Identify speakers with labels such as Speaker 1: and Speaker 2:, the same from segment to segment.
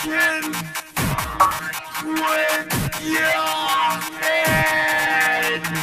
Speaker 1: can when you're mad.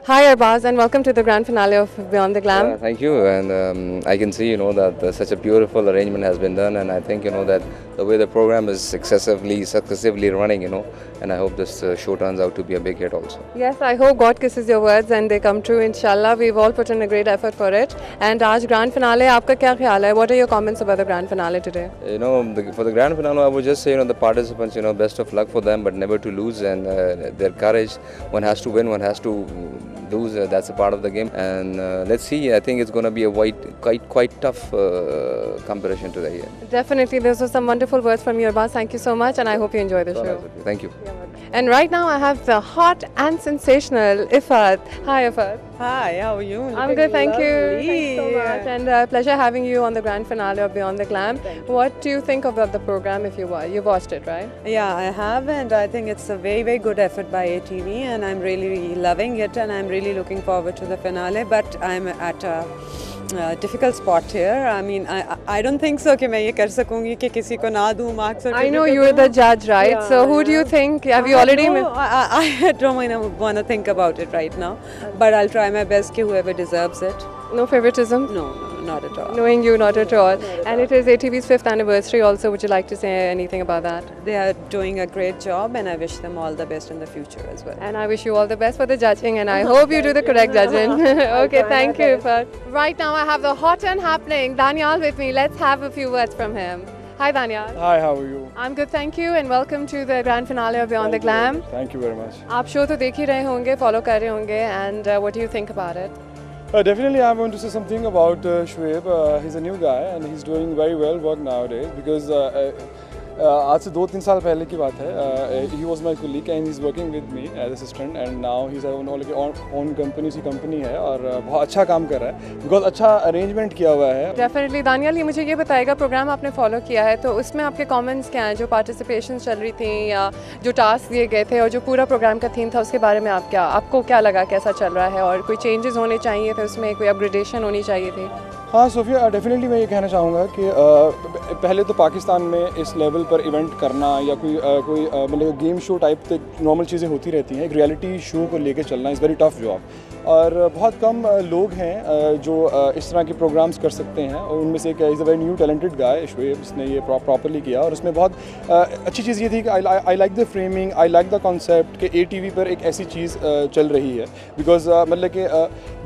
Speaker 2: Hi Arbaz, and welcome to the grand finale of Beyond the Glam.
Speaker 3: Thank you, and I can see that such a beautiful arrangement has been done, and I think that the way the program is successively running, and I hope this show turns out to be a big hit also.
Speaker 2: Yes, I hope God kisses your words and they come true. Inshallah, we've all put in a great effort for it. And आज grand finale, आपका क्या ख्याल है? What are your comments about the grand finale today?
Speaker 3: For the grand finale, I would just say the participants, best of luck for them, but never to lose, and their courage. One has to win, one has to lose. That's a part of the game, and let's see. I think it's going to be a quite tough competition today. Yeah.
Speaker 2: Definitely, those were some wonderful words from you, Arbaz. Thank you so much, and I hope you enjoy the show.
Speaker 3: Thank you.
Speaker 2: And right now, I have the hot and sensational Ifat. Hi, Ifat.
Speaker 4: Hi, how are you?
Speaker 2: I'm good, thank you. Thank you so much, and pleasure having you on the grand finale of Beyond the Glam. What do you think about the program? If you watched it, right?
Speaker 4: Yeah, I have, and I think it's a very good effort by ATV, and I'm really loving it, and I'm really looking forward to the finale. But I'm at a difficult spot here. I mean, I don't think so कि मैं ये कर सकूँगी कि किसी को ना दूँ marks.
Speaker 2: I know you are the judge, right? Yeah, so who do you think? Have you already?
Speaker 4: I don't want to think about it right now, but I'll try my best कि whoever deserves it.
Speaker 2: No favoritism?
Speaker 4: No, not at all.
Speaker 2: Knowing you, not at all. And it is ATV's 5th anniversary also. Would you like to say anything about that?
Speaker 4: They are doing a great job, and I wish them all the best in the future as well.
Speaker 2: And I wish you all the best for the judging, and I hope you do the correct judging. Okay, thank you. Right now I have the hot and happening Daniel with me. Let's have a few words from him. Hi Daniel.
Speaker 5: Hi, how are you?
Speaker 2: I'm good, thank you, and welcome to the grand finale of Beyond the Glam.
Speaker 5: Thank you very much.
Speaker 2: आप show तो देख ही रहे होंगे, follow कर रहे होंगे, and what do you think about it?
Speaker 5: Definitely, I'm going to say something about Shoaib. He's a new guy and he's doing very well work nowadays because आज से 2-3 साल पहले की बात है. He was my colleague and he's working with me as assistant, and now he's own company. उसकी company है और बहुत अच्छा काम कर रहा है, बहुत अच्छा अरेंजमेंट किया हुआ है.
Speaker 2: Definitely, दानियल, ये मुझे ये बताएगा, प्रोग्राम आपने फॉलो किया है तो उसमें आपके कमेंट्स क्या हैं? जो पार्टिसिपेशन चल रही थी या जो टास्क दिए गए थे और जो पूरा प्रोग्राम का थीम था, उसके बारे में आपको क्या लगा, कैसा चल रहा है, और कोई चेंजेस होने चाहिए थे उसमें, कोई अपग्रेडेशन होनी चाहिए थी?
Speaker 5: हाँ सोफिया, डेफिनेटली मैं ये कहना चाहूँगा कि पहले तो पाकिस्तान में इस लेवल पर इवेंट करना या कोई मतलब गेम शो टाइप नॉर्मल चीज़ें होती रहती हैं, एक रियलिटी शो को लेके चलना इज़ वेरी टफ जॉब, और बहुत कम लोग हैं जो इस तरह के प्रोग्राम्स कर सकते हैं, और उनमें से एक is a very new talented guy Shoaib, जिसने ये प्रॉपरली किया, और उसमें बहुत अच्छी चीज़ ये थी कि I like the framing, I like the concept कि ATV पर एक ऐसी चीज़ चल रही है, बिकॉज मतलब कि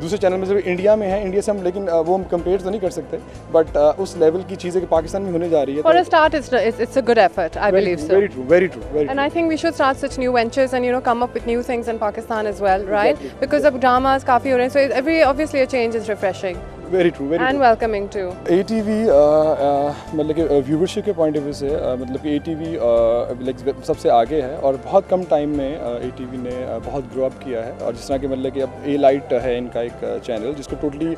Speaker 5: दूसरे चैनल में जो इंडिया में है, इंडिया से हम लेकिन वो हम कंपेयर तो नहीं कर सकते, बट उस लेवल की चीज़ें पाकिस्तान में होने जा रही है.
Speaker 2: For a start, it's a good effort, I believe so.
Speaker 5: Very true, very true, very true.
Speaker 2: And I think we should start such new ventures and come up with new things in Pakistan as well, right? Exactly. Because of dramas काफ़ी हो रहे हैं, so obviously a change is refreshing.
Speaker 5: Very true, very
Speaker 2: and
Speaker 5: true.
Speaker 2: welcoming too.
Speaker 5: ATV मतलब कि viewership के point of view से मतलब कि ATV सबसे आगे है, और बहुत कम टाइम में ATV ने बहुत ग्रो अप किया है, और जिस तरह कि मतलब कि अब A-Lite है इनका एक चैनल जिसको टोटली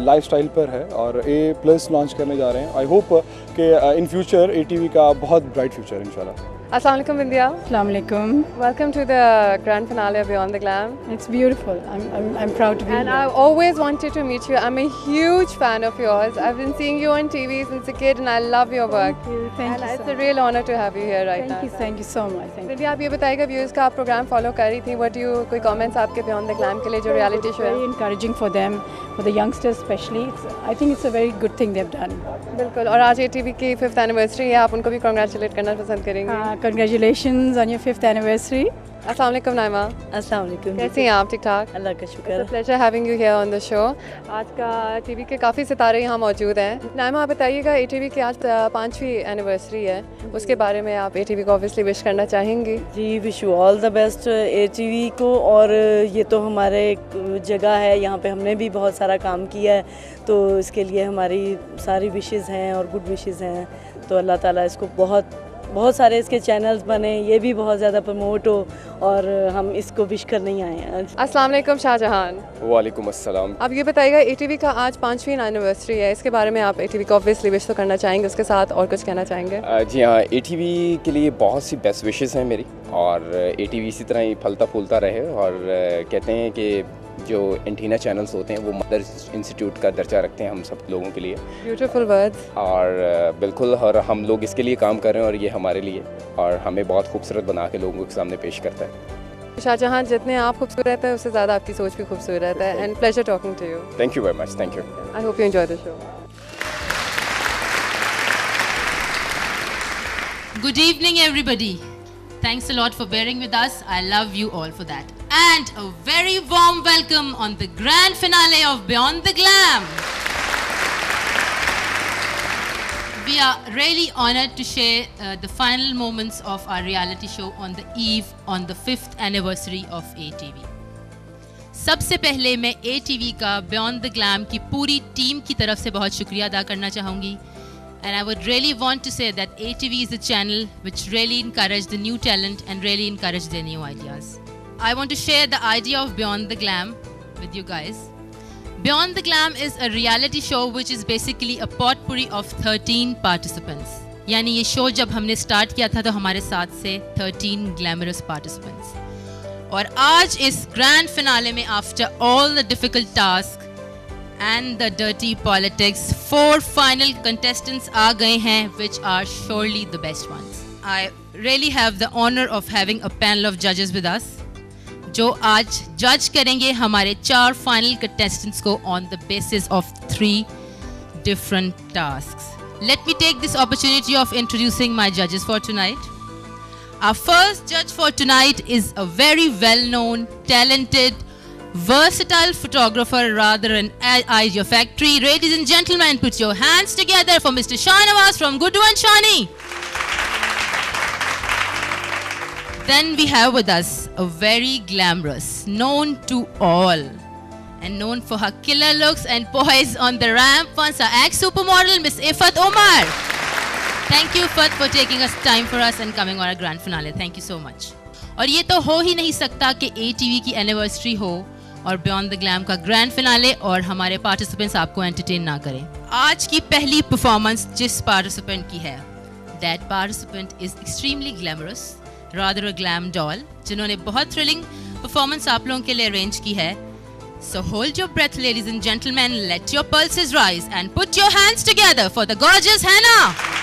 Speaker 5: लाइफस्टाइल पर है, और A+ लॉन्च करने जा रहे हैं. आई होप कि इन फ्यूचर ATV का बहुत ब्राइट फ्यूचर इंशाल्लाह.
Speaker 2: Assalamu alaikum, Vindhya.
Speaker 6: Assalamu alaikum.
Speaker 2: Welcome to the grand finale of Beyond the Glam.
Speaker 6: It's beautiful. I'm proud to be here.
Speaker 2: And I always wanted to meet you. I'm a huge fan of yours. I've been seeing you on TV since a kid, and I love your work.
Speaker 6: Thank you. Thank you.
Speaker 2: It's a real honor to have you here right now.
Speaker 6: Thank you so much. Thank you.
Speaker 2: Vindhya, आप ये बताइएगा, viewers का आप programme follow कर रही थी. कोई comments आपके Beyond the Glam के लिए जो रियलिटी शो है?
Speaker 6: Very encouraging for them, for the youngsters especially. I think it's a very good thing they've done.
Speaker 2: बिल्कुल, और आज ATV की 5th एनिवर्सरी है, आप उनको भी कांग्रेचुलेट करना पसंद करेंगे?
Speaker 6: हाँ, Congratulations on your 5th anniversary.
Speaker 2: अस्सलाम वालेकुम नाइमा,
Speaker 7: अस्सलाम वालेकुम।
Speaker 2: कैसी हैं आप? ठीक ठाक?
Speaker 7: अल्लाह का शुक्र है।
Speaker 2: Pleasure having you here on the show. आज का टीवी के काफ़ी सितारे यहाँ मौजूद हैं। नाइमा, आप बताइएगा, ATV की आज 5वीं एनिवर्सरी है, उसके बारे में आप ATV को ऑब्वियसली विश करना चाहेंगी?
Speaker 7: जी, wish you all the best ATV को। और ये तो हमारे एक जगह है, यहाँ पे हमने भी बहुत सारा काम किया है, तो इसके लिए हमारी सारी विशेज़ हैं और गुड विशेज़ हैं। तो अल्लाह ताला इसको बहुत सारे इसके चैनल्स बने, ये भी बहुत ज़्यादा प्रमोट हो, और हम इसको विश करने ही आए हैं।
Speaker 2: अस्सलाम वालेकुम शाहजहान।
Speaker 8: वालेकुम अस्सलाम।
Speaker 2: आप ये बताइएगा, ATV का आज 5वीं एनिवर्सरी है, इसके बारे में आप ATV को ऑब्वियसली विश तो करना चाहेंगे, उसके साथ और कुछ कहना चाहेंगे?
Speaker 8: जी हाँ, ATV के लिए बहुत सी बेस्ट विशेस हैं मेरी, और ATV इसी तरह ही फलता फूलता रहे। और कहते हैं कि जो एंटीना चैनल्स होते हैं वो मदर इंस्टीट्यूट का दर्जा रखते हैं हम सब लोगों के लिए।
Speaker 2: Beautiful words.
Speaker 8: और बिल्कुल, और हम लोग इसके लिए काम कर रहे हैं, और ये हमारे लिए और हमें बहुत खूबसूरत बना के लोगों के सामने पेश करता है।
Speaker 2: शाहजहां, जितने आप खूबसूरत है उससे ज़्यादा आपकी सोच भी खूबसूरत है। And pleasure talking to you.
Speaker 8: Thank you very much. Thank you.
Speaker 2: I hope you enjoy the show.
Speaker 9: Good evening, everybody. Thanks a lot for bearing with us. I love you all for that. And a very warm welcome on the grand finale of Beyond the Glam. We are really honored to share the final moments of our reality show on the eve on the 5th anniversary of ATV. सबसे पहले मैं ATV का Beyond the Glam की पूरी team की तरफ से बहुत शुक्रिया अदा करना चाहूँगी। And I would really want to say that ATV is a channel which really encouraged the new talent and really encouraged their new ideas. I want to share the idea of Beyond the Glam with you guys. Beyond the Glam is a reality show which is basically a potpourri of 13 participants. यानी ये show जब हमने start किया था तो हमारे साथ से 13 glamorous participants. और आज इस ग्रैंड फिनाले में after all the difficult task and the dirty politics, 4 final contestants आ गए हैं which are surely the best ones. I really have the honor of having a panel of judges with us जो आज जज करेंगे हमारे 4 final contestants को on the basis of 3 different tasks. Let me take this opportunity of introducing my judges for tonight. Our first judge for tonight is a very well-known, talented, versatile photographer rather than idea factory. Ladies and gentlemen, put your hands together for Mr. Shahnawaz from Guddu and Shani. Then we have with us a very glamorous, known to all and known for her killer looks and poise on the ramp, once our ex-supermodel Miss Ifat Omar. Thank you Ifat for taking us time for us and coming on our grand finale. Thank you so much. और ये तो हो ही नहीं सकता कि ATV की anniversary हो और बियॉन्ड द ग्लैम का ग्रैंड फिनाले और हमारे पार्टिसिपेंट्स आपको एंटरटेन ना करें। आज की पहली परफॉर्मेंस जिस पार्टिसिपेंट की है, that participant is extremely glamorous, rather a glam doll, जिन्होंने बहुत थ्रिलिंग परफॉर्मेंस आप लोगों के लिए अरेंज की है। So hold your breath, ladies and gentlemen, let your pulses rise and put your hands together for the gorgeous Hannah.